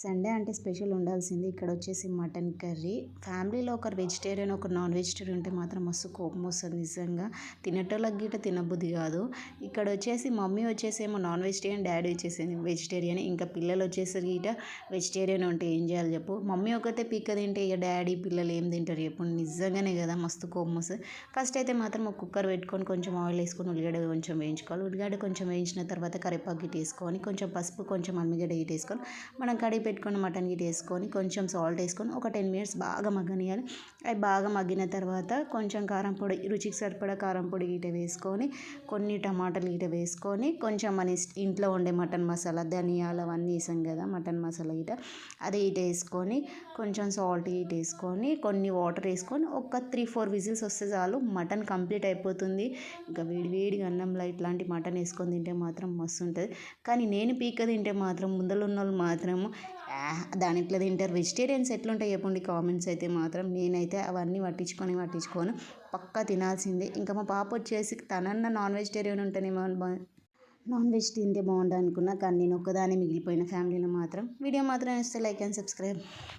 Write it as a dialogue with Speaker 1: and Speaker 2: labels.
Speaker 1: Sunday అంటే special ఉండాల్సింది. ఇక్కడ వచ్చేసి మటన్ కర్రీ. ఫ్యామిలీలో ఒకరు వెజిటేరియన్, ఒకరు నాన్ వెజిటేరియన్ ఉంటే మాత్రం మస్తు కోపం వస్తుంది నిజంగా. తినేటోళ్ళకి గిట్ట తినబుద్ధి కాదు. ఇక్కడ వచ్చేసి మమ్మీ వచ్చేసేమో నాన్ వెజిటేరియన్, డాడీ వచ్చేసి వెజిటేరియన్. ఇంకా పిల్లలు వచ్చేసరికి గిట్ట వెజిటేరియన్ ఉంటే ఏం చేయాలి చెప్పు. మమ్మీ ఒకతే పిక్క తింటే ఇక డాడీ పిల్లలు ఏం తింటారు చెప్పు. నిజంగానే కదా మస్తు కోపం వస్తుంది. ఫస్ట్ అయితే మాత్రం ఒక కుక్కర్ పెట్టుకొని కొంచెం ఆయిల్ వేసుకొని ఉల్లిగడ్డ కొంచెం వేయించుకోవాలి. ఉల్లిగడ్డ కొంచెం వేయించిన తర్వాత కరివేపాకు గిట్ట వేసుకొని కొంచెం పసుపు, కొంచెం అల్లిగడ్డ గిట్ట వేసుకొని మనం కడిగి పెట్టుకొని మటన్ గిట్ట వేసుకొని కొంచెం సాల్ట్ వేసుకొని ఒక 10 మినిట్స్ బాగా మగ్గనియాలి. అవి బాగా మగ్గిన తర్వాత కొంచెం కారం పొడి, రుచికి సరిపడా కారం పొడి గిట్ట వేసుకొని కొన్ని టమాటాలు గిట్ట వేసుకొని కొంచెం మన ఇంట్లో ఉండే మటన్ మసాలా ధనియాలు అవన్నీ వేసాం కదా మటన్ మసాలా గిట్ట అది గిట్ట వేసుకొని కొంచెం సాల్ట్ గిట్ట వేసుకొని కొన్ని వాటర్ వేసుకొని ఒక 3-4 విజిల్స్ వస్తే చాలు మటన్ కంప్లీట్ అయిపోతుంది. ఇంకా వేడివేడిగా అన్నంలో ఇట్లాంటి మటన్ వేసుకొని తింటే మాత్రం మస్తు ఉంటుంది. కానీ నేను పీక తింటే మాత్రం ముందర ఉన్న వాళ్ళు మాత్రం దాని ఇట్లా తింటారు. వెజిటేరియన్స్ ఎట్లుంటాయి చెప్పండి కామెంట్స్ అయితే మాత్రం. నేనైతే అవన్నీ పట్టించుకోను, పక్కా తినాల్సిందే. ఇంకా మా పాప వచ్చేసి తనన్న నాన్ వెజిటేరియన్ ఉంటేనేమో నాన్ వెజ్ తింటే బాగుంటుంది అనుకున్నా. కానీ నేను ఒక్కదాన్ని మిగిలిపోయిన ఫ్యామిలీలో మాత్రం. వీడియో మాత్రం ఇస్తే లైక్ అండ్ సబ్స్క్రైబ్.